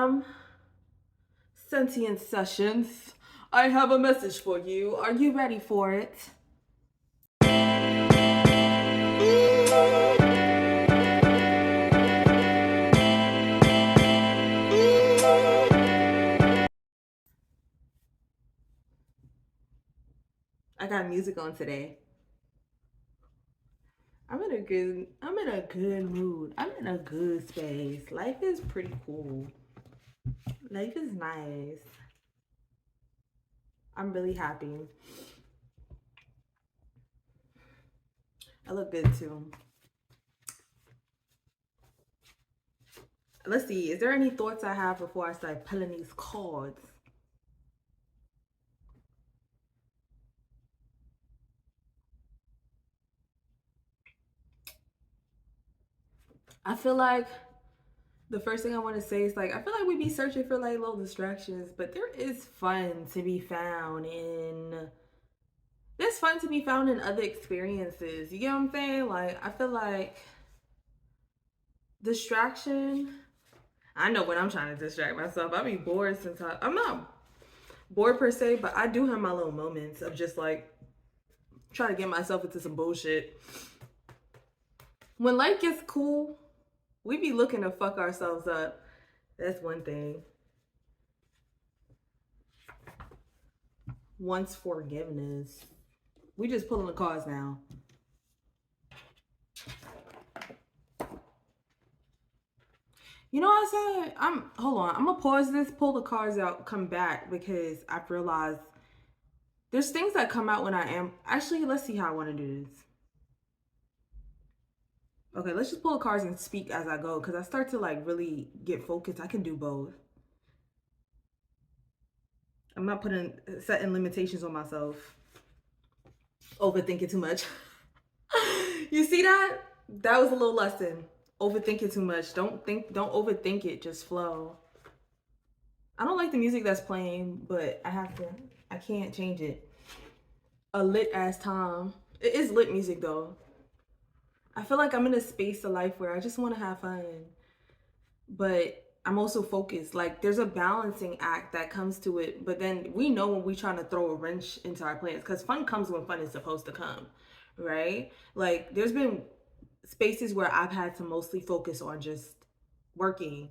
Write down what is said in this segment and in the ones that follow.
from Sentient Sessions. I have a message for you. Are you ready for it? I got music on today. I'm in a good mood. I'm in a good space. Life is pretty cool. Life is nice. I'm really happy. I look good too. Let's see. Is there any thoughts I have before I start pulling these cards? I feel like the first thing I want to say is like I feel like we be searching for like little distractions, but there is fun to be found in there's fun to be found in other experiences. You get what I'm saying? Like I feel like distraction. I know when I'm trying to distract myself, I be bored sometimes. I'm not bored per se, but I do have my little moments of just like trying to get myself into some bullshit. When life gets cool, we be looking to fuck ourselves up. That's one thing. Once forgiveness. We just pulling the cards now. You know what I said? Hold on. I'm gonna pause this, pull the cards out, come back because I've realized there's things that come out when I am actually let's see how I want to do this. Okay, let's just pull the cards and speak as I go because I start to like really get focused. I can do both. I'm not setting limitations on myself. Overthinking too much. You see that? That was a little lesson. Overthinking too much. Don't overthink it. Just flow. I don't like the music that's playing, but I can't change it. A lit ass time. It is lit music though. I feel like I'm in a space of life where I just want to have fun. But I'm also focused. Like there's a balancing act that comes to it. But then we know when we're trying to throw a wrench into our plans because fun comes when fun is supposed to come. Right? Like there's been spaces where I've had to mostly focus on just working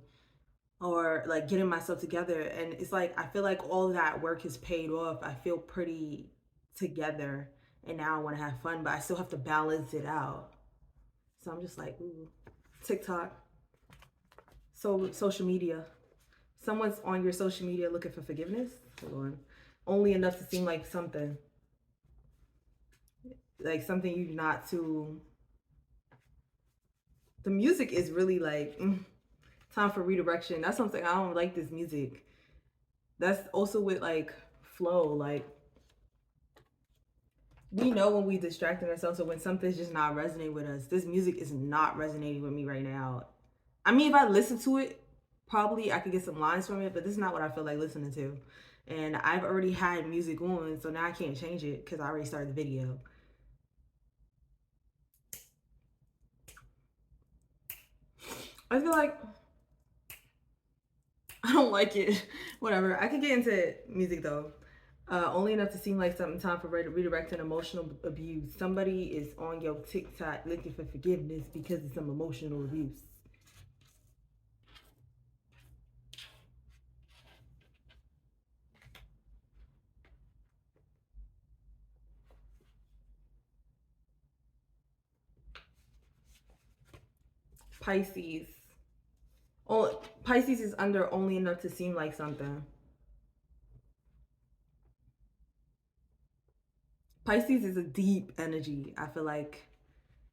or like getting myself together. And it's like I feel like all that work has paid off. I feel pretty together and now I want to have fun, but I still have to balance it out. So I'm just like, ooh, TikTok. So social media. Someone's on your social media looking for forgiveness. Hold on. Only enough to seem like something. Like something you're not too. The music is really like time for redirection. That's something I don't like this music. That's also with like flow. Like we know when we distracting ourselves or when something's just not resonating with us. This music is not resonating with me right now. I mean, if I listen to it, probably I could get some lines from it, but this is not what I feel like listening to. And I've already had music on, so now I can't change it because I already started the video. I feel like I don't like it. Whatever. I can get into music though. Only enough to seem like something time for redirecting emotional abuse. Somebody is on your TikTok looking for forgiveness because of some emotional abuse. Pisces. Oh, Pisces is under only enough to seem like something. Pisces is a deep energy. I feel like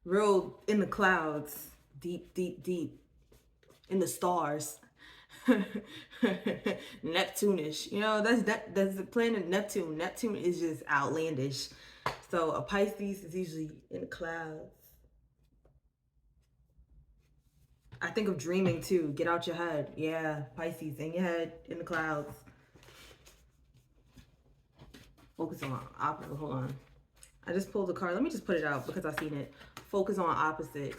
real in the clouds, deep, deep, deep in the stars. Neptune-ish. You know, that's the planet Neptune. Neptune is just outlandish. So a Pisces is usually in the clouds. I think of dreaming too. Get out your head. Yeah, Pisces in your head, in the clouds. Focus on opposite. Hold on. I just pulled the card. Let me just put it out because I seen it. Focus on opposite.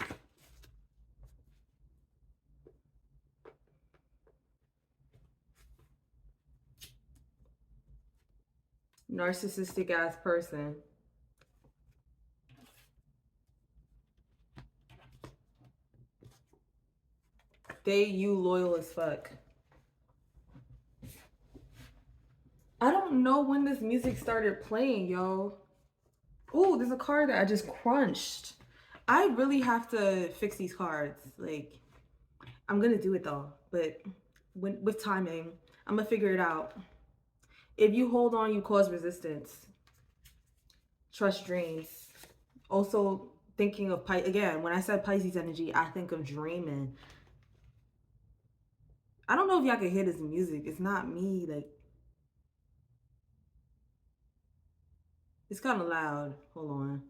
Narcissistic ass person. You loyal as fuck. I don't know when this music started playing, yo. Ooh, there's a card that I just crunched. I really have to fix these cards. Like, I'm gonna do it though, but with timing, I'm gonna figure it out. If you hold on, you cause resistance. Trust dreams. Also, thinking of again, when I said Pisces energy, I think of dreaming. I don't know if y'all can hear this music. It's not me. Like, it's kind of loud. Hold on.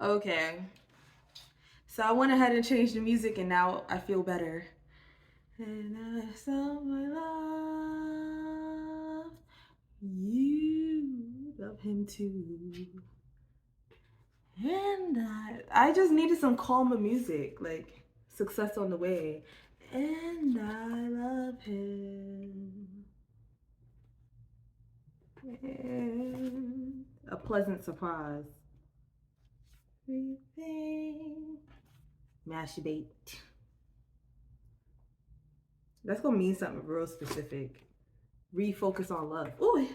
Okay. So I went ahead and changed the music, and now I feel better. And I saw my love. You love him too. And I just needed some calmer music, like Success on the Way. And I love him. And a pleasant surprise. Everything. Masturbate. That's gonna mean something real specific. Refocus on love. Ooh.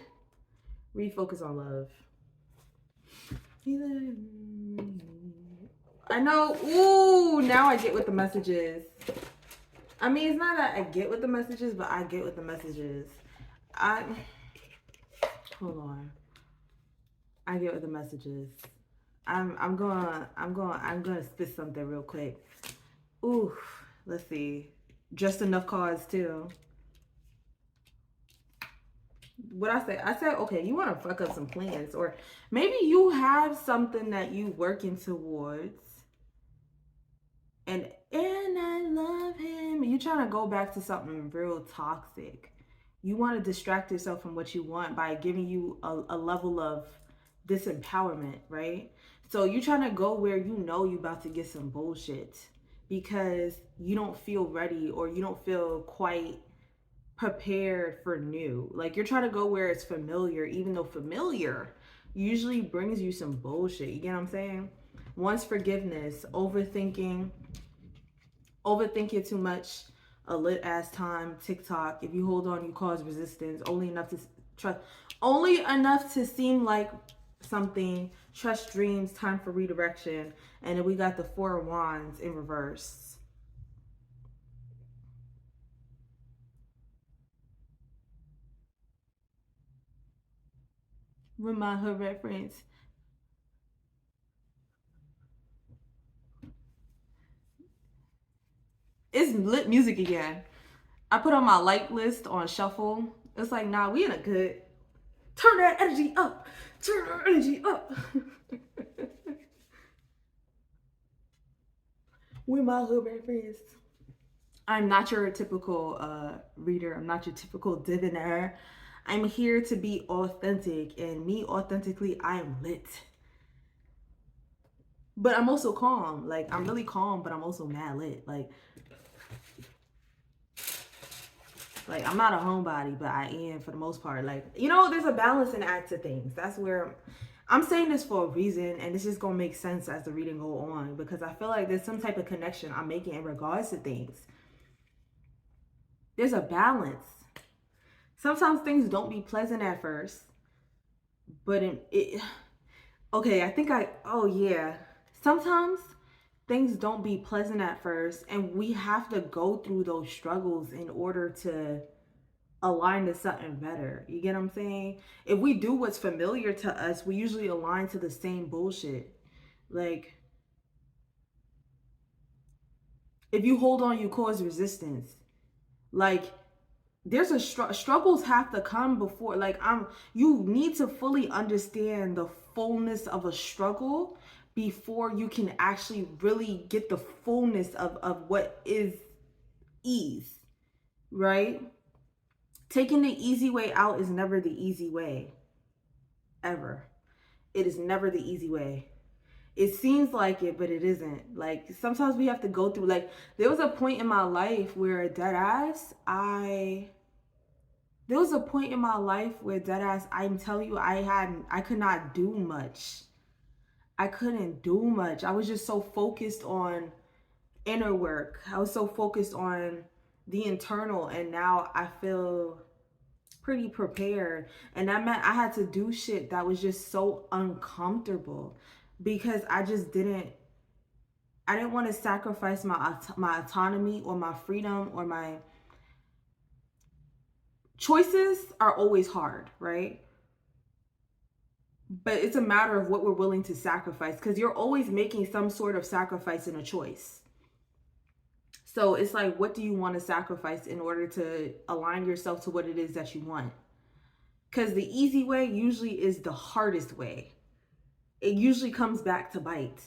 Refocus on love. I know. Ooh, now I get what the message is. I mean, it's not that I get what the message is, but I get what the message is. Hold on. I get what the message is. I'm gonna spit something real quick. Ooh, let's see. Just enough cards too. What I said, okay, you want to fuck up some plans, or maybe you have something that you working towards, and I love him. You trying to go back to something real toxic. You want to distract yourself from what you want by giving you a level of disempowerment, right? So you trying to go where you know you about to get some bullshit because you don't feel ready, or you don't feel quite prepared for new. Like, you're trying to go where it's familiar, even though familiar usually brings you some bullshit. You get what I'm saying? Once forgiveness, overthinking too much, a lit ass time, TikTok. If you hold on, you cause resistance. Only enough to seem like something. Trust dreams, time for redirection. And then we got the Four of Wands in reverse. Remind her reference. It's lit music again. I put on my like list on shuffle. It's like, nah, we in a good. Turn that energy up. Turn that energy up. With my hood friends. I'm not your typical reader. I'm not your typical diviner. I'm here to be authentic, and me authentically, I am lit. But I'm also calm. Like, I'm really calm, but I'm also mad lit. Like I'm not a homebody, but I am for the most part. Like, you know, there's a balancing act to things. That's where I'm saying this for a reason, and it's just gonna make sense as the reading go on, because I feel like there's some type of connection I'm making in regards to things. There's a balance. Sometimes things don't be pleasant at first, but okay, I think oh yeah. Sometimes things don't be pleasant at first, and we have to go through those struggles in order to align to something better. You get what I'm saying? If we do what's familiar to us, we usually align to the same bullshit. Like, if you hold on, you cause resistance. Like, there's struggles have to come before, like, you need to fully understand the fullness of a struggle before you can actually really get the fullness of what is ease, right? Taking the easy way out is never the easy way, ever. It is never the easy way. It seems like it, but it isn't. Like, sometimes we have to go through, like, there was a point in my life where, dead ass, I There was a point in my life where deadass, I'm telling you, I could not do much. I couldn't do much. I was just so focused on inner work. I was so focused on the internal, and now I feel pretty prepared. And that meant I had to do shit that was just so uncomfortable because I didn't want to sacrifice my autonomy or my freedom or my choices are always hard, right? But it's a matter of what we're willing to sacrifice, because you're always making some sort of sacrifice in a choice. So it's like, what do you want to sacrifice in order to align yourself to what it is that you want? Because the easy way usually is the hardest way. It usually comes back to bite.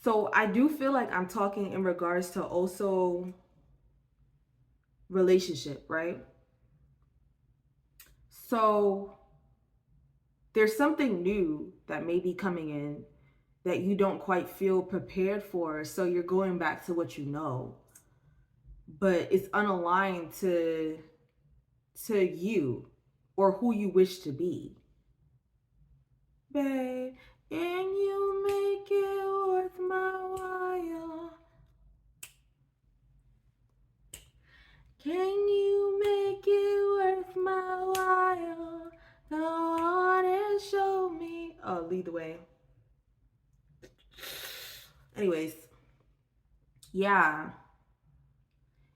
So I do feel like I'm talking in regards to also relationship, right? So there's something new that may be coming in that you don't quite feel prepared for. So you're going back to what you know, but it's unaligned to you or who you wish to be. Babe, and you make it worth my while. Can you make it worth my while? Go on and show me. Oh, lead the way. Anyways, yeah.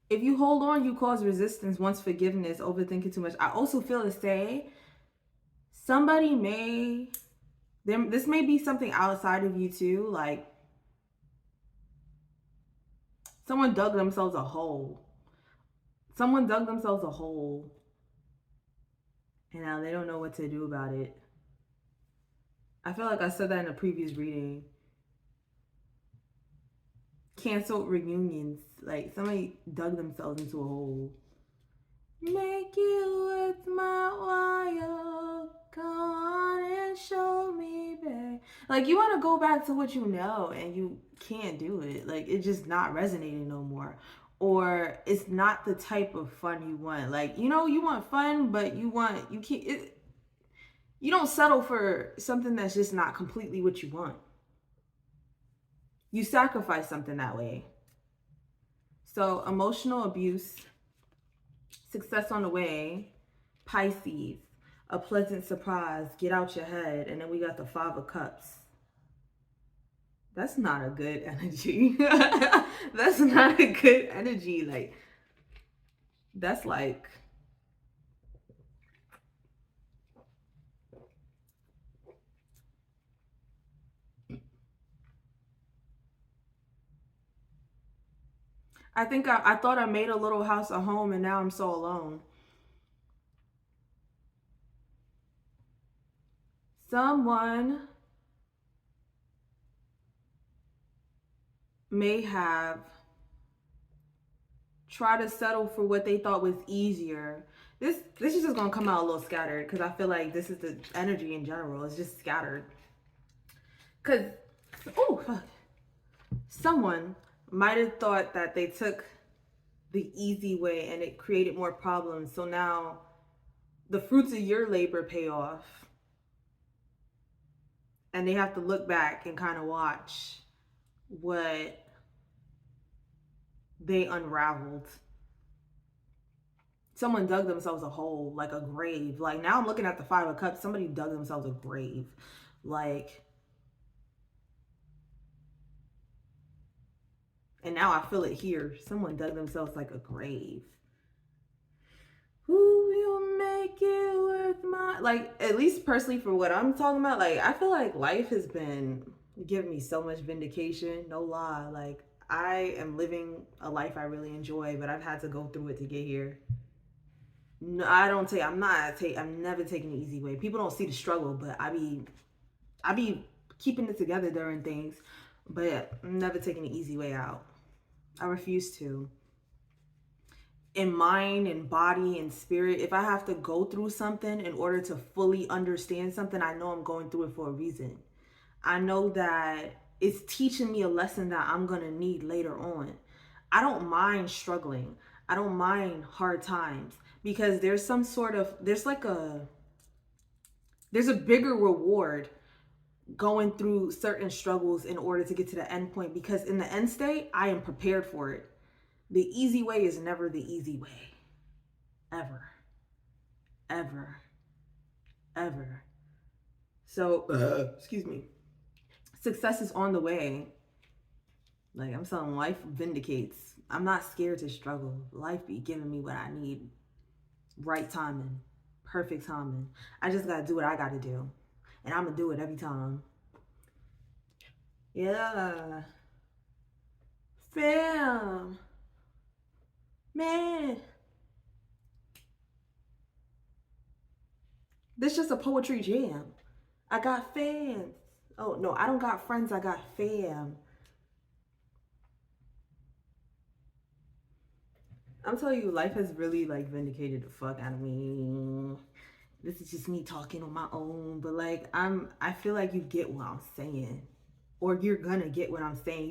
If you hold on, you cause resistance. Once forgiveness, overthinking too much. I also feel to say somebody this may be something outside of you too. Like someone dug themselves a hole. Someone dug themselves a hole. And now they don't know what to do about it. I feel like I said that in a previous reading. Canceled reunions. Like somebody dug themselves into a hole. Make it worth my while. Come on and show me, babe. Like you want to go back to what you know and you can't do it. Like it's just not resonating no more. Or it's not the type of fun you want. Like, you know, you want fun, but you can't, you don't settle for something that's just not completely what you want. You sacrifice something that way. So emotional abuse, success on the way, Pisces, a pleasant surprise, get out your head, and then we got the 5 of Cups. That's not a good energy. That's not a good energy. Like, that's like, I think I thought I made a little house a home and now I'm so alone. Someone may have tried to settle for what they thought was easier. This is just gonna come out a little scattered because I feel like this is the energy in general. It's just scattered. Cause oh fuck. Someone might have thought that they took the easy way and it created more problems. So now the fruits of your labor pay off. And they have to look back and kind of watch what they unraveled. Someone dug themselves a hole, like a grave. Like now I'm looking at the 5 of Cups. Somebody dug themselves a grave. Like, and now I feel it here. Someone dug themselves like a grave. Who you make it worth my, like, at least personally for what I'm talking about, like I feel like life has been giving me so much vindication, no lie. Like I am living a life I really enjoy, but I've had to go through it to get here. No, I'm never taking the easy way. People don't see the struggle, but I be keeping it together during things, but I'm never taking the easy way out. I refuse to. In mind and body and spirit, if I have to go through something in order to fully understand something, I know I'm going through it for a reason. I know that it's teaching me a lesson that I'm going to need later on. I don't mind struggling. I don't mind hard times because there's some sort of, there's a bigger reward going through certain struggles in order to get to the end point, because in the end state, I am prepared for it. The easy way is never the easy way. Ever. Ever. Ever. So, excuse me. Success is on the way. Like I'm saying, life vindicates. I'm not scared to struggle. Life be giving me what I need. Right timing. Perfect timing. I just gotta do what I gotta do. And I'm gonna do it every time. Yeah. Fam. Man. This just a poetry jam. I got fans. Oh no, I don't got friends, I got fam. I'm telling you, life has really like vindicated the fuck out of me. This is just me talking on my own, but like I feel like you get what I'm saying. Or you're gonna get what I'm saying.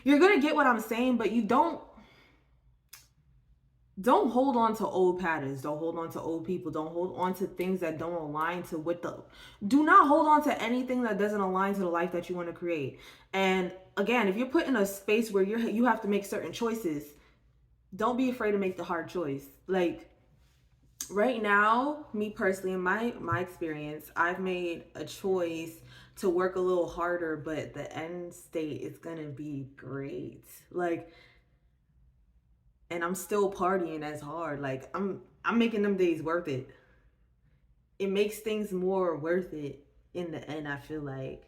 You're gonna get what I'm saying, but you don't hold on to old patterns. Don't hold on to old people. Don't hold on to things that don't align to what the do not hold on to anything that doesn't align to the life that you want to create. And again, if you're put in a space where you have to make certain choices, don't be afraid to make the hard choice. Like right now, me personally, in my experience, I've made a choice to work a little harder, but the end state is gonna be great. Like, and I'm still partying as hard. Like I'm making them days worth it. It makes things more worth it in the end. I feel like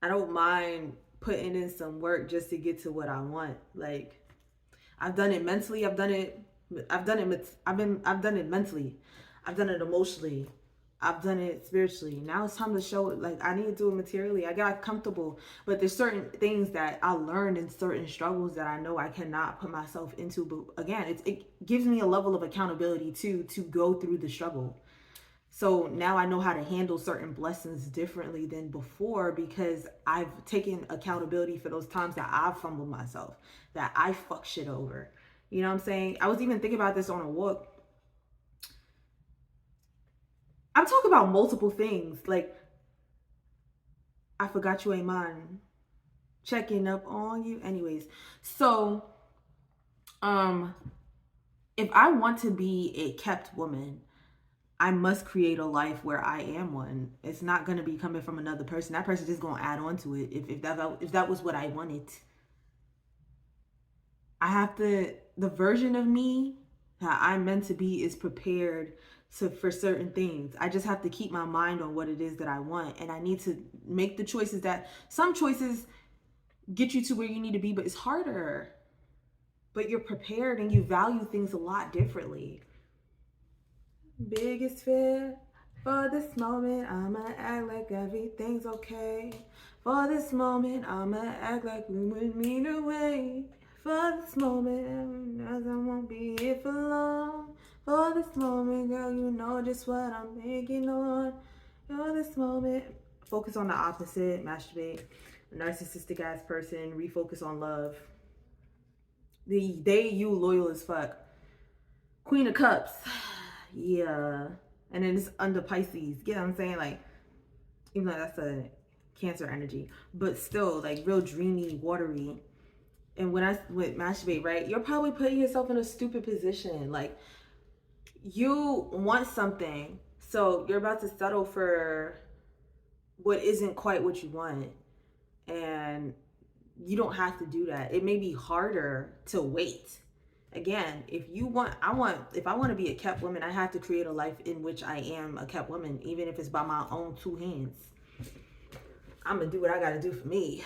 I don't mind putting in some work just to get to what I want. Like I've done it mentally. I've done it mentally. I've done it emotionally. I've done it spiritually. Now it's time to show it. Like I need to do it materially. I got comfortable, but there's certain things that I learned in certain struggles that I know I cannot put myself into. But again, it gives me a level of accountability too to go through the struggle. So now I know how to handle certain blessings differently than before because I've taken accountability for those times that I've fumbled myself, that I fuck shit over. You know what I'm saying? I was even thinking about this on a walk. I'm talking about multiple things. Like, I forgot you ain't mine. Checking up on you. Anyways, so, um, if I want to be a kept woman, I must create a life where I am one. It's not gonna be coming from another person. That person just gonna add on to it. If that was what I wanted, I have to. The version of me that I'm meant to be is prepared for certain things. I just have to keep my mind on what it is that I want, and I need to make the choices that some choices get you to where you need to be, but it's harder. But you're prepared and you value things a lot differently. Biggest fear for this moment, I'ma act like everything's okay. For this moment, I'ma act like we would mean away. For this moment, as I won't be here for long. For this moment, girl, you know just what I'm thinking on. For this moment, focus on the opposite, masturbate. A narcissistic ass person, refocus on love. You loyal as fuck. Queen of Cups. Yeah. And then it's under Pisces. You know what I'm saying? Like, even though that's a Cancer energy, but still, like, real dreamy, watery. And when I would masturbate, right, you're probably putting yourself in a stupid position. Like, you want something, so you're about to settle for what isn't quite what you want. And you don't have to do that. It may be harder to wait. Again, if I want to be a kept woman, I have to create a life in which I am a kept woman, even if it's by my own two hands. I'm gonna do what I gotta do for me.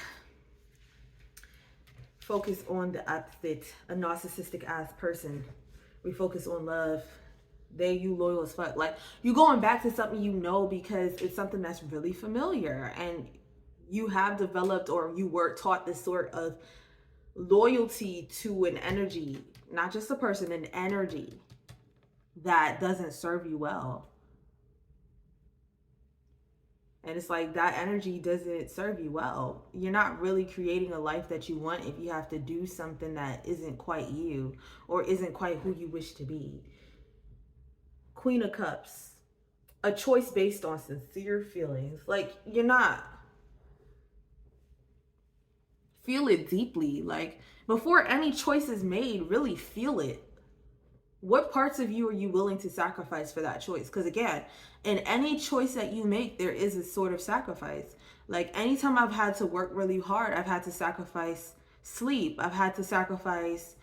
Focus on the opposite, a narcissistic ass person. We focus on love. You loyal as fuck. Like, you going back to something you know because it's something that's really familiar, and you have developed or you were taught this sort of loyalty to an energy, not just a person, an energy that doesn't serve you well. And it's like that energy doesn't serve you well. You're not really creating a life that you want if you have to do something that isn't quite you or isn't quite who you wish to be. Queen of Cups. A choice based on sincere feelings. Like, you're not. Feel it deeply. Like, before any choice is made, really feel it. What parts of you are you willing to sacrifice for that choice? Because again, in any choice that you make, there is a sort of sacrifice. Like, anytime I've had to work really hard, I've had to sacrifice sleep. I've had to sacrifice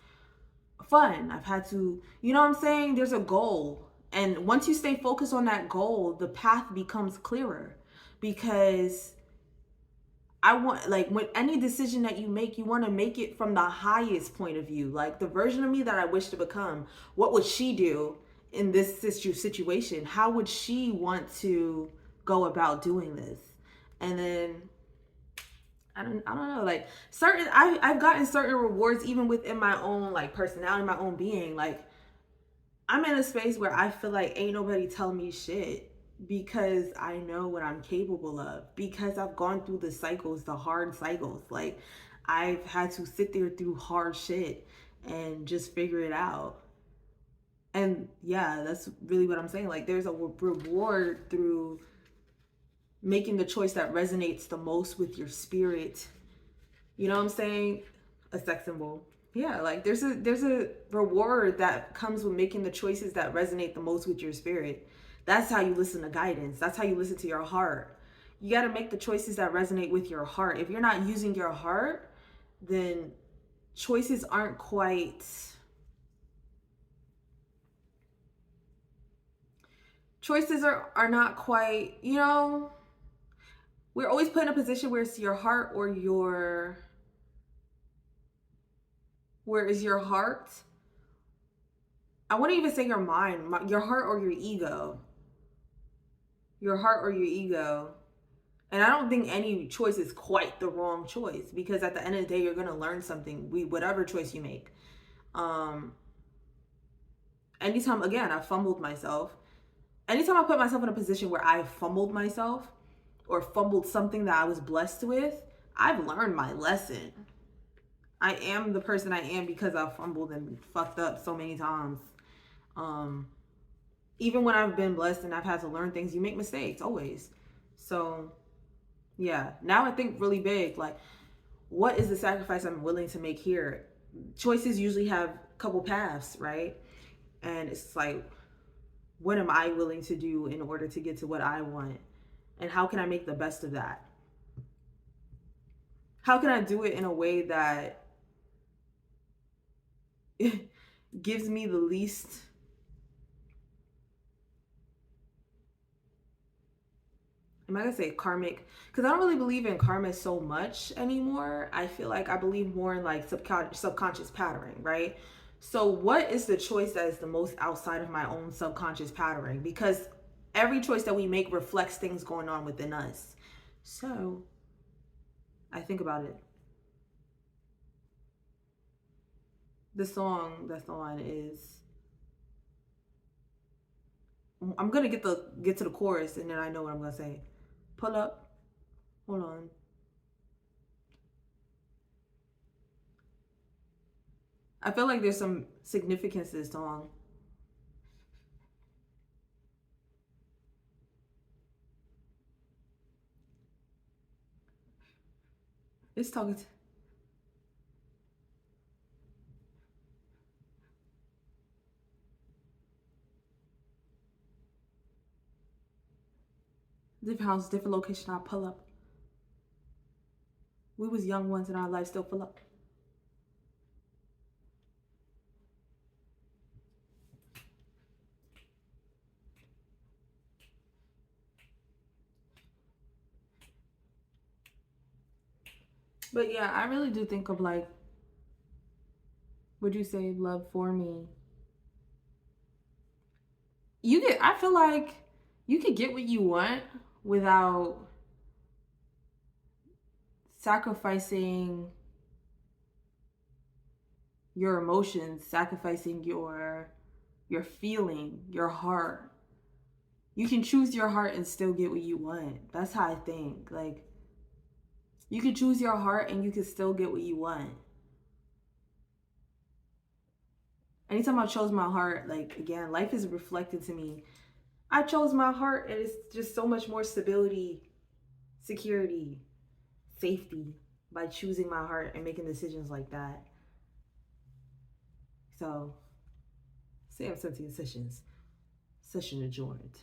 fun. I've had to, you know what I'm saying? There's a goal. And once you stay focused on that goal, the path becomes clearer. Because I want, like, when any decision that you make, you want to make it from the highest point of view. Like, the version of me that I wish to become, what would she do in this situation? How would she want to go about doing this? And then I don't know, like, I've gotten certain rewards even within my own, like, personality, my own being. Like, I'm in a space where I feel like ain't nobody tell me shit because I know what I'm capable of, because I've gone through the cycles, the hard cycles. Like, I've had to sit there through hard shit and just figure it out. And yeah, that's really what I'm saying. Like, there's a reward through making the choice that resonates the most with your spirit. You know what I'm saying? A sex symbol. Yeah, like, there's a reward that comes with making the choices that resonate the most with your spirit. That's how you listen to guidance. That's how you listen to your heart. You got to make the choices that resonate with your heart. If you're not using your heart, then choices aren't quite choices are not quite, you know, we're always put in a position where it's your heart or where is your heart? I wouldn't even say your mind, your heart or your ego. Your heart or your ego. And I don't think any choice is quite the wrong choice, because at the end of the day, you're going to learn something, whatever choice you make. Anytime, again, I fumbled myself. Anytime I put myself in a position where I fumbled myself or fumbled something that I was blessed with, I've learned my lesson. I am the person I am because I fumbled and fucked up so many times. Even when I've been blessed and I've had to learn things, you make mistakes always. So yeah, now I think really big, like, what is the sacrifice I'm willing to make here? Choices usually have a couple paths, right? And it's like, what am I willing to do in order to get to what I want? And how can I make the best of that? How can I do it in a way that gives me the least, am I gonna say karmic? Because I don't really believe in karma so much anymore. I feel like I believe more in, like, subconscious patterning, right? So what is the choice that is the most outside of my own subconscious patterning? Because every choice that we make reflects things going on within us. So I think about it. The song that's on is, I'm gonna get to the chorus and then I know what I'm gonna say. Pull up. Hold on. I feel like there's some significance to this song. It's talking to, different house, different location. I pull up. We was young ones in our life, still pull up. But yeah, I really do think of, like, would you say love for me? I feel like you could get what you want without sacrificing your emotions, sacrificing your feeling, your heart. You can choose your heart and still get what you want. That's how I think. Like, you can choose your heart and you can still get what you want. Anytime I chose my heart, like, again, life is reflected to me. I chose my heart and it's just so much more stability, security, safety by choosing my heart and making decisions like that. So, Sam Cynthia session adjourned.